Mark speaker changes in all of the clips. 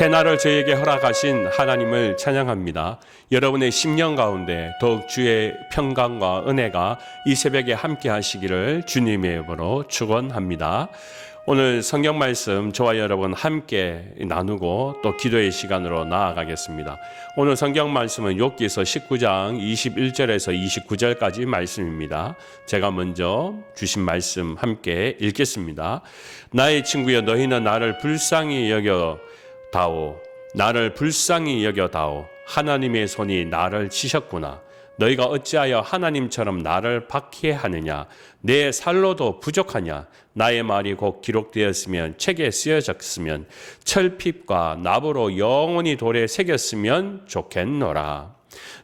Speaker 1: 새날을 저에게 허락하신 하나님을 찬양합니다. 여러분의 심령 가운데 더욱 주의 평강과 은혜가 이 새벽에 함께 하시기를 주님의 이름으로 축원합니다. 오늘 성경 말씀 저와 여러분 함께 나누고 또 기도의 시간으로 나아가겠습니다. 오늘 성경 말씀은 욥기서 19장 21절에서 29절까지 말씀입니다. 제가 먼저 주신 말씀 함께 읽겠습니다. 나의 친구여, 너희는 나를 불쌍히 여겨다오. 나를 불쌍히 여겨다오. 하나님의 손이 나를 치셨구나. 너희가 어찌하여 하나님처럼 나를 박해하느냐? 내 살로도 부족하냐? 나의 말이 곧 기록되었으면, 책에 쓰여졌으면, 철핍과 납으로 영원히 돌에 새겼으면 좋겠노라.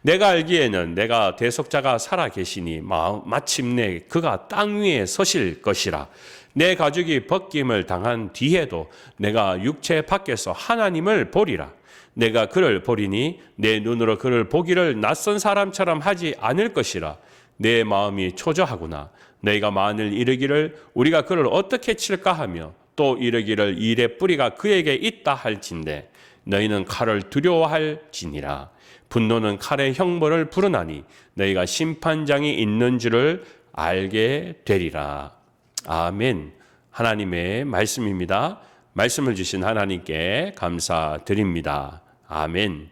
Speaker 1: 내가 알기에는 내가 대속자가 살아계시니 마침내 그가 땅 위에 서실 것이라. 내 가죽이 벗김을 당한 뒤에도 내가 육체 밖에서 하나님을 보리라. 내가 그를 보리니 내 눈으로 그를 보기를 낯선 사람처럼 하지 않을 것이라. 내 마음이 초조하구나. 너희가 만일 이르기를 우리가 그를 어떻게 칠까 하며 또 이르기를 일의 뿌리가 그에게 있다 할진대 너희는 칼을 두려워할지니라. 분노는 칼의 형벌을 부르나니 너희가 심판장이 있는 줄을 알게 되리라. 아멘. 하나님의 말씀입니다. 말씀을 주신 하나님께 감사드립니다. 아멘.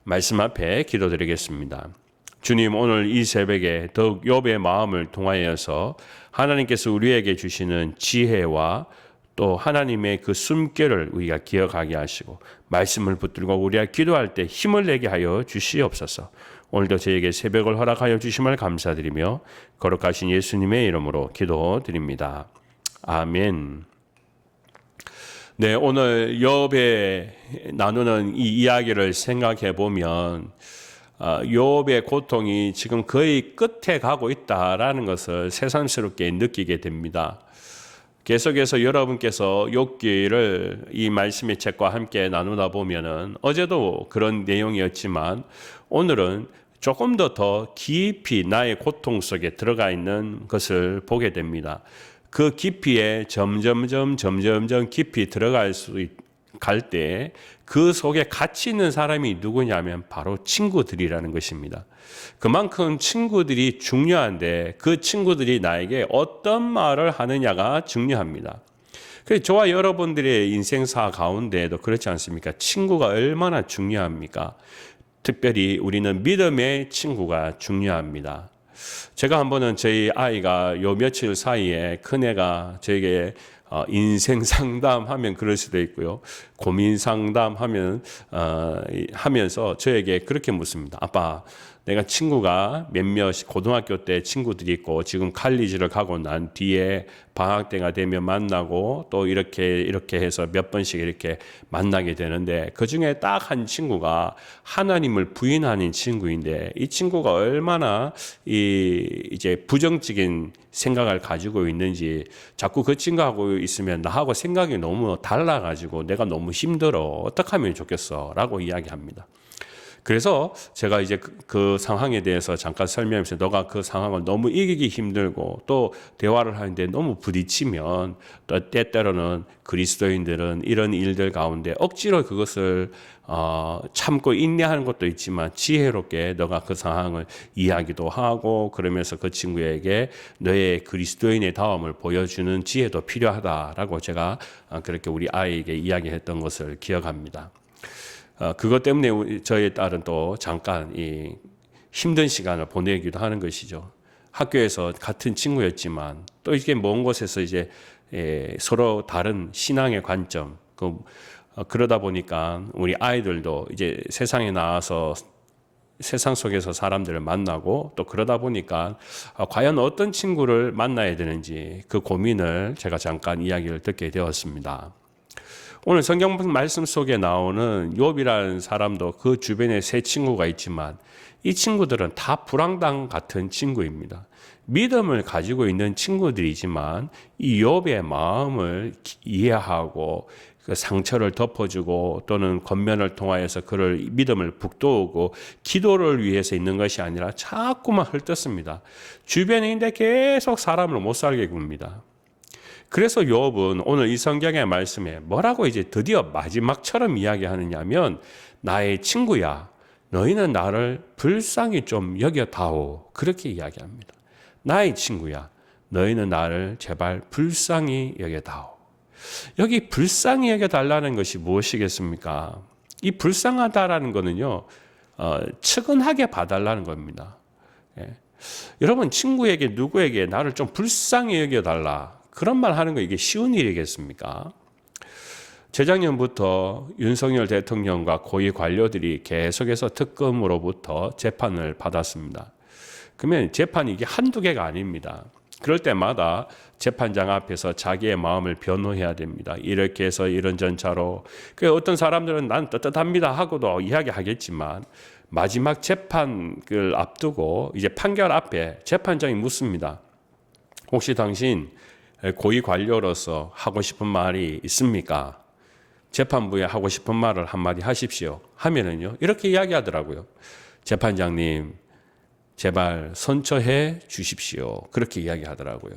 Speaker 1: 말씀 앞에 기도드리겠습니다. 주님, 오늘 이 새벽에 더욱 욥의 마음을 통하여서 하나님께서 우리에게 주시는 지혜와 또 하나님의 그 숨결을 우리가 기억하게 하시고 말씀을 붙들고 우리가 기도할 때 힘을 내게 하여 주시옵소서. 오늘도 저에게 새벽을 허락하여 주심을 감사드리며 거룩하신 예수님의 이름으로 기도드립니다. 아멘. 네, 오늘 욥에 나누는 이 이야기를 생각해 보면 욥의 고통이 지금 거의 끝에 가고 있다라는 것을 새삼스럽게 느끼게 됩니다. 계속해서 여러분께서 욥기를 이 말씀의 책과 함께 나누다 보면은 어제도 그런 내용이었지만 오늘은 조금 더 깊이 나의 고통 속에 들어가 있는 것을 보게 됩니다. 그 깊이에 점점 깊이 들어갈 때 그 속에 같이 있는 사람이 누구냐면 바로 친구들이라는 것입니다. 그만큼 친구들이 중요한데 그 친구들이 나에게 어떤 말을 하느냐가 중요합니다. 그래서 저와 여러분들의 인생사 가운데에도 그렇지 않습니까? 친구가 얼마나 중요합니까? 특별히 우리는 믿음의 친구가 중요합니다. 제가 한 번은 저희 아이가 요 며칠 사이에 큰애가 저에게 인생 상담하면 그럴 수도 있고요. 고민 상담하면 하면서 저에게 그렇게 묻습니다. 아빠, 내가 친구가 몇몇 고등학교 때 친구들이 있고 지금 칼리지를 가고 난 뒤에 방학 때가 되면 만나고 또 이렇게 해서 몇 번씩 이렇게 만나게 되는데 그중에 딱 한 친구가 하나님을 부인하는 친구인데 이 친구가 얼마나 이제 부정적인 생각을 가지고 있는지 자꾸 그 친구하고 있으면 나하고 생각이 너무 달라가지고 내가 너무 힘들어. 어떻게 하면 좋겠어? 라고 이야기합니다. 그래서 제가 이제 그 상황에 대해서 잠깐 설명하면서 너가 그 상황을 너무 이기기 힘들고 또 대화를 하는데 너무 부딪히면 또 때때로는 그리스도인들은 이런 일들 가운데 억지로 그것을 참고 인내하는 것도 있지만 지혜롭게 너가 그 상황을 이야기도 하고 그러면서 그 친구에게 너의 그리스도인의 다움을 보여주는 지혜도 필요하다라고 제가 그렇게 우리 아이에게 이야기했던 것을 기억합니다. 그것 때문에 저희 딸은 또 잠깐 이 힘든 시간을 보내기도 하는 것이죠. 학교에서 같은 친구였지만 또 이렇게 먼 곳에서 이제 서로 다른 신앙의 관점, 그러다 보니까 우리 아이들도 이제 세상에 나와서 세상 속에서 사람들을 만나고 또 그러다 보니까 과연 어떤 친구를 만나야 되는지 그 고민을 제가 잠깐 이야기를 듣게 되었습니다. 오늘 성경 말씀 속에 나오는 욥이라는 사람도 그 주변에 세 친구가 있지만 이 친구들은 다 불황당 같은 친구입니다. 믿음을 가지고 있는 친구들이지만 이 욥의 마음을 이해하고 그 상처를 덮어주고 또는 권면을 통하여서 그를 믿음을 북돋우고 기도를 위해서 있는 것이 아니라 자꾸만 헐뜯습니다. 주변에 있는데 계속 사람을 못 살게 굽니다. 그래서 요업은 오늘 이 성경의 말씀에 뭐라고 이제 드디어 마지막처럼 이야기하느냐면 나의 친구야, 너희는 나를 불쌍히 좀 여겨다오. 그렇게 이야기합니다. 나의 친구야, 너희는 나를 제발 불쌍히 여겨다오. 여기 불쌍히 여겨달라는 것이 무엇이겠습니까? 이 불쌍하다라는 거는요, 측은하게 봐달라는 겁니다. 예. 여러분, 친구에게 누구에게 나를 좀 불쌍히 여겨달라, 그런 말 하는 거 이게 쉬운 일이겠습니까? 재작년부터 윤석열 대통령과 고위 관료들이 계속해서 특검으로부터 재판을 받았습니다. 그러면 재판이 이게 한두 개가 아닙니다. 그럴 때마다 재판장 앞에서 자기의 마음을 변호해야 됩니다. 이렇게 해서 이런 전차로. 어떤 사람들은 난 떳떳합니다 하고도 이야기하겠지만 마지막 재판을 앞두고 이제 판결 앞에 재판장이 묻습니다. 혹시 당신 고위 관료로서 하고 싶은 말이 있습니까? 재판부에 하고 싶은 말을 한마디 하십시오 하면은요, 이렇게 이야기하더라고요. 재판장님, 제발 선처해 주십시오. 그렇게 이야기하더라고요.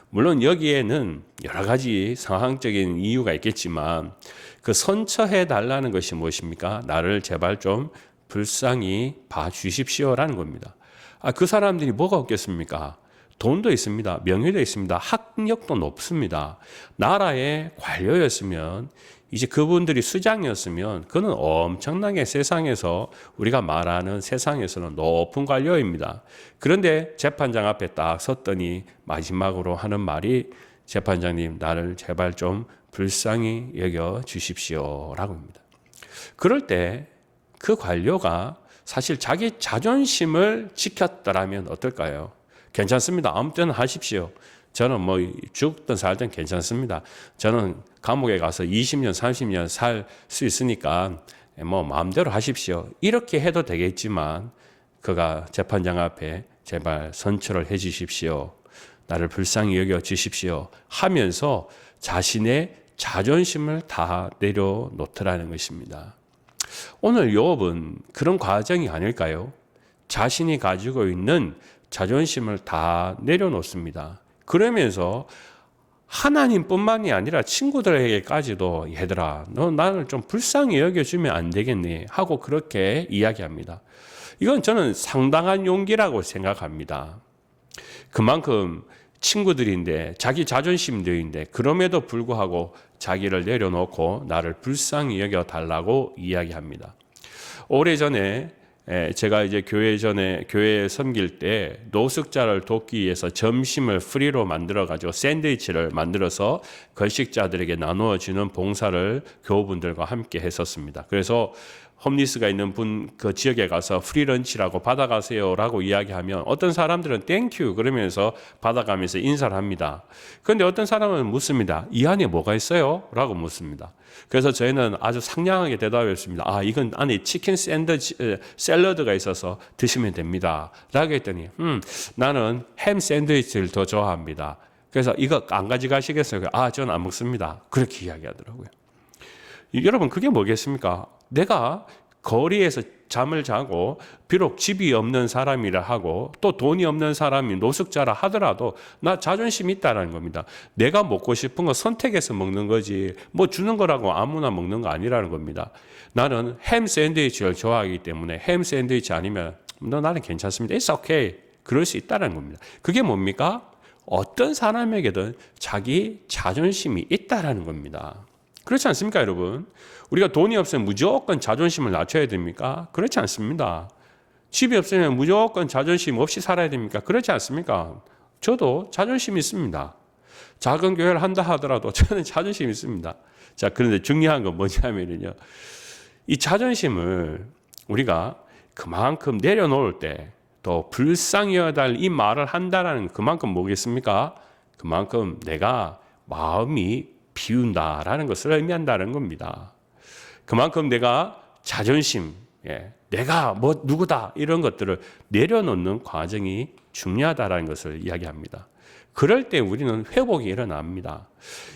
Speaker 1: 물론 여기에는 여러 가지 상황적인 이유가 있겠지만 그 선처해 달라는 것이 무엇입니까? 나를 제발 좀 불쌍히 봐 주십시오라는 겁니다. 그 사람들이 뭐가 없겠습니까? 돈도 있습니다. 명예도 있습니다. 학력도 높습니다. 나라의 관료였으면, 이제 그분들이 수장이었으면 그는 엄청나게 세상에서 우리가 말하는 세상에서는 높은 관료입니다. 그런데 재판장 앞에 딱 섰더니 마지막으로 하는 말이 재판장님, 나를 제발 좀 불쌍히 여겨 주십시오라고 합니다. 그럴 때 그 관료가 사실 자기 자존심을 지켰더라면 어떨까요? 괜찮습니다. 아무 때나 하십시오. 저는 뭐 죽든 살든 괜찮습니다. 저는 감옥에 가서 20년, 30년 살 수 있으니까 뭐 마음대로 하십시오. 이렇게 해도 되겠지만 그가 재판장 앞에 제발 선처를 해 주십시오. 나를 불쌍히 여겨 주십시오 하면서 자신의 자존심을 다 내려놓더라는 것입니다. 오늘 욥은 그런 과정이 아닐까요? 자신이 가지고 있는 자존심을 다 내려놓습니다. 그러면서 하나님뿐만이 아니라 친구들에게까지도 얘들아, 너 나를 좀 불쌍히 여겨주면 안 되겠니? 하고 그렇게 이야기합니다. 이건 저는 상당한 용기라고 생각합니다. 그만큼 친구들인데, 자기 자존심들인데, 그럼에도 불구하고 자기를 내려놓고 나를 불쌍히 여겨달라고 이야기합니다. 오래전에 제가 이제 교회에 섬길 때 노숙자를 돕기 위해서 점심을 프리로 만들어가지고 샌드위치를 만들어서 걸식자들에게 나누어 주는 봉사를 교우분들과 함께 했었습니다. 그래서 홈리스가 있는 분 그 지역에 가서 프리런치라고 받아가세요라고 이야기하면 어떤 사람들은 땡큐 그러면서 받아가면서 인사를 합니다. 그런데 어떤 사람은 묻습니다. 이 안에 뭐가 있어요? 라고 묻습니다. 그래서 저희는 아주 상냥하게 대답했습니다. 이건 안에 치킨 샐러드가 있어서 드시면 됩니다. 라고 했더니 나는 햄 샌드위치를 더 좋아합니다. 그래서 이거 안 가져가시겠어요? 저는 안 먹습니다. 그렇게 이야기하더라고요. 여러분, 그게 뭐겠습니까? 내가 거리에서 잠을 자고 비록 집이 없는 사람이라 하고 또 돈이 없는 사람이 노숙자라 하더라도 나 자존심이 있다는 겁니다. 내가 먹고 싶은 거 선택해서 먹는 거지 뭐 주는 거라고 아무나 먹는 거 아니라는 겁니다. 나는 햄 샌드위치를 좋아하기 때문에 햄 샌드위치 아니면 나는 괜찮습니다. It's okay. 그럴 수 있다는 겁니다. 그게 뭡니까? 어떤 사람에게든 자기 자존심이 있다는 겁니다. 그렇지 않습니까, 여러분? 우리가 돈이 없으면 무조건 자존심을 낮춰야 됩니까? 그렇지 않습니다. 집이 없으면 무조건 자존심 없이 살아야 됩니까? 그렇지 않습니까? 저도 자존심이 있습니다. 작은 교회를 한다 하더라도 저는 자존심이 있습니다. 자, 그런데 중요한 건 뭐냐면요. 이 자존심을 우리가 그만큼 내려놓을 때 또 불쌍히 여달 이 말을 한다는 그만큼 뭐겠습니까? 그만큼 내가 마음이 비운다라는 것을 의미한다는 겁니다. 그만큼 내가 자존심, 내가 뭐 누구다 이런 것들을 내려놓는 과정이 중요하다라는 것을 이야기합니다. 그럴 때 우리는 회복이 일어납니다.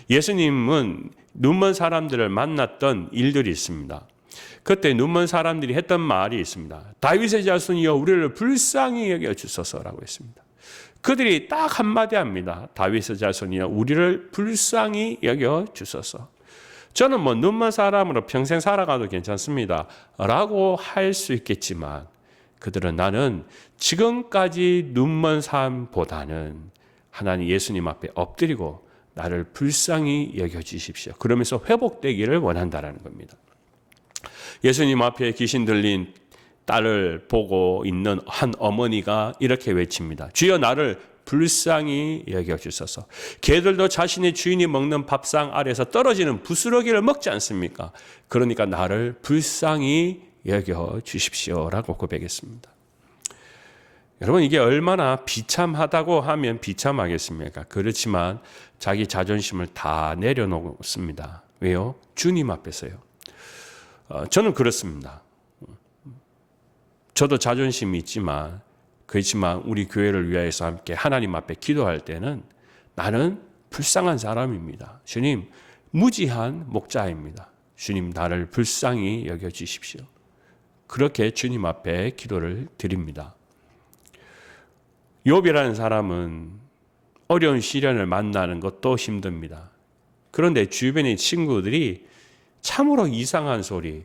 Speaker 1: 예수님은 눈먼 사람들을 만났던 일들이 있습니다. 그때 눈먼 사람들이 했던 말이 있습니다. 다윗의 자손이여 우리를 불쌍히 여겨 주소서라고 했습니다. 그들이 딱 한마디 합니다. 다윗의 자손이여 우리를 불쌍히 여겨 주소서. 저는 뭐 눈먼 사람으로 평생 살아가도 괜찮습니다 라고 할 수 있겠지만 그들은 나는 지금까지 눈먼 삶보다는 하나님 예수님 앞에 엎드리고 나를 불쌍히 여겨주십시오. 그러면서 회복되기를 원한다라는 겁니다. 예수님 앞에 귀신 들린 딸을 보고 있는 한 어머니가 이렇게 외칩니다. 주여 나를 불쌍히 여겨주소서. 개들도 자신의 주인이 먹는 밥상 아래서 떨어지는 부스러기를 먹지 않습니까? 그러니까 나를 불쌍히 여겨주십시오라고 고백했습니다. 여러분 이게 얼마나 비참하다고 하면 비참하겠습니까? 그렇지만 자기 자존심을 다 내려놓습니다. 왜요? 주님 앞에서요. 저는 그렇습니다. 저도 자존심이 있지만 그렇지만 우리 교회를 위해서 함께 하나님 앞에 기도할 때는 나는 불쌍한 사람입니다. 주님 무지한 목자입니다. 주님 나를 불쌍히 여겨주십시오. 그렇게 주님 앞에 기도를 드립니다. 욥이라는 사람은 어려운 시련을 만나는 것도 힘듭니다. 그런데 주변의 친구들이 참으로 이상한 소리,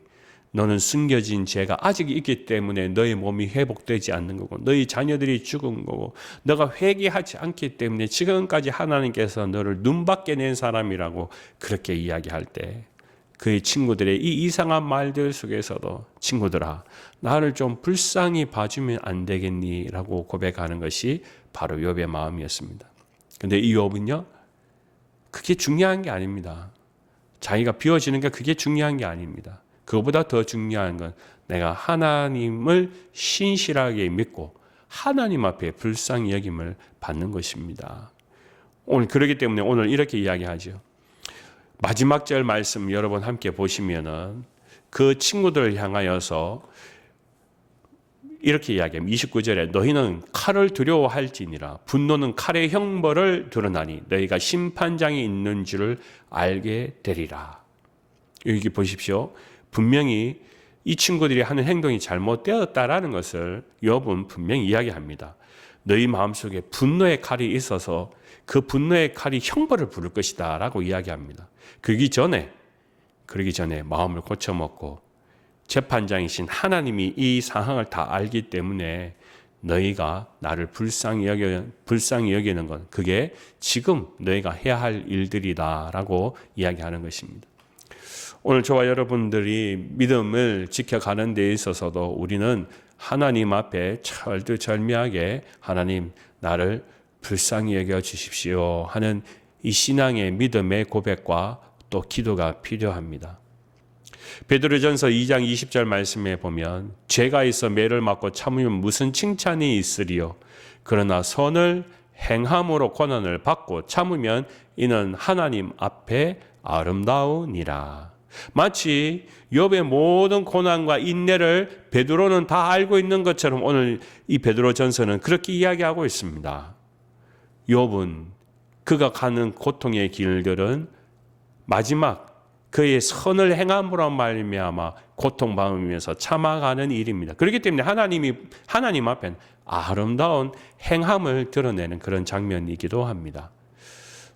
Speaker 1: 너는 숨겨진 죄가 아직 있기 때문에 너의 몸이 회복되지 않는 거고 너희 자녀들이 죽은 거고 너가 회개하지 않기 때문에 지금까지 하나님께서 너를 눈밖에 낸 사람이라고 그렇게 이야기할 때 그의 친구들의 이 이상한 말들 속에서도 친구들아 나를 좀 불쌍히 봐주면 안 되겠니? 라고 고백하는 것이 바로 욥의 마음이었습니다. 그런데 이 욥은요 그게 중요한 게 아닙니다. 자기가 비워지는 게 그게 중요한 게 아닙니다. 그것보다 더 중요한 건 내가 하나님을 신실하게 믿고 하나님 앞에 불쌍히 여김을 받는 것입니다. 오늘 그렇기 때문에 오늘 이렇게 이야기하죠. 마지막 절 말씀 여러분 함께 보시면은 그 친구들을 향하여서 이렇게 이야기합니다. 29절에 너희는 칼을 두려워할지니라 분노는 칼의 형벌을 드러나니 너희가 심판장이 있는 줄을 알게 되리라. 여기 보십시오. 분명히 이 친구들이 하는 행동이 잘못되었다라는 것을 욥은 분명히 이야기합니다. 너희 마음속에 분노의 칼이 있어서 그 분노의 칼이 형벌을 부를 것이다 라고 이야기합니다. 그러기 전에 마음을 고쳐먹고 재판장이신 하나님이 이 상황을 다 알기 때문에 너희가 나를 불쌍히 여기는 건 그게 지금 너희가 해야 할 일들이다 라고 이야기하는 것입니다. 오늘 저와 여러분들이 믿음을 지켜가는 데 있어서도 우리는 하나님 앞에 철두철미하게 하나님 나를 불쌍히 여겨주십시오 하는 이 신앙의 믿음의 고백과 또 기도가 필요합니다. 베드로전서 2장 20절 말씀에 보면 죄가 있어 매를 맞고 참으면 무슨 칭찬이 있으리요. 그러나 선을 행함으로 고난을 받고 참으면 이는 하나님 앞에 아름다우니라. 마치 욥의 모든 고난과 인내를 베드로는 다 알고 있는 것처럼 오늘 이 베드로전서는 그렇게 이야기하고 있습니다. 욥은 그가 가는 고통의 길들은 마지막 그의 선을 행함으로 말미암아 고통받으면서 참아가는 일입니다. 그렇기 때문에 하나님 앞엔 아름다운 행함을 드러내는 그런 장면이기도 합니다.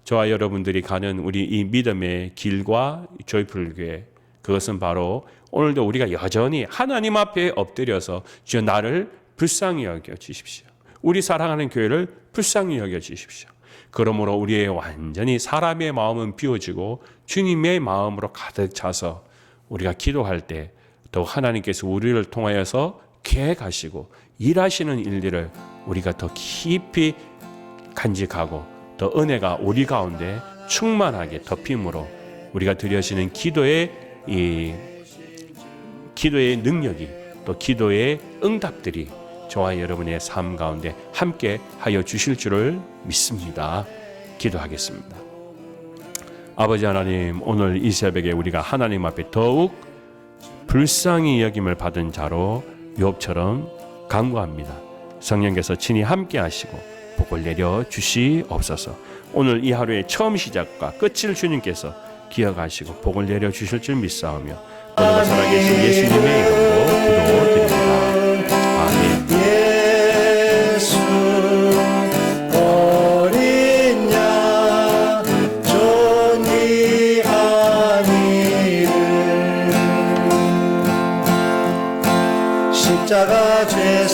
Speaker 1: 저와 여러분들이 가는 우리 이 믿음의 길과 조이풀 교회 그것은 바로 오늘도 우리가 여전히 하나님 앞에 엎드려서 주여 나를 불쌍히 여겨 주십시오. 우리 사랑하는 교회를 불쌍히 여겨 주십시오. 그러므로 우리의 완전히 사람의 마음은 비워지고 주님의 마음으로 가득 차서 우리가 기도할 때 더 하나님께서 우리를 통하여서 계획하시고 일하시는 일들을 우리가 더 깊이 간직하고 더 은혜가 우리 가운데 충만하게 덮임으로 우리가 드려지는 기도의 능력이 또 기도의 응답들이 저와 여러분의 삶 가운데 함께 하여 주실 줄을 믿습니다. 기도하겠습니다. 아버지 하나님, 오늘 이 새벽에 우리가 하나님 앞에 더욱 불쌍히 여김을 받은 자로 욥처럼 간구합니다. 성령께서 친히 함께 하시고 복을 내려 주시옵소서. 오늘 이 하루의 처음 시작과 끝을 주님께서 기억하시고 복을 내려 주실 줄 믿사오며 오늘도 살아계신 예수님의 이름으로 기도드립니다. 아멘.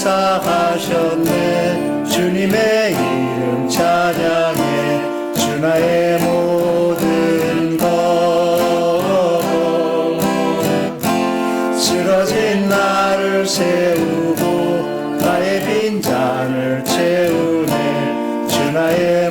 Speaker 2: 역사하셨네. 주님의 이름 찬양해 주 나의 모든 것. 쓰러진 나를 세우고 나의 빈잔을 채우네. 주 나의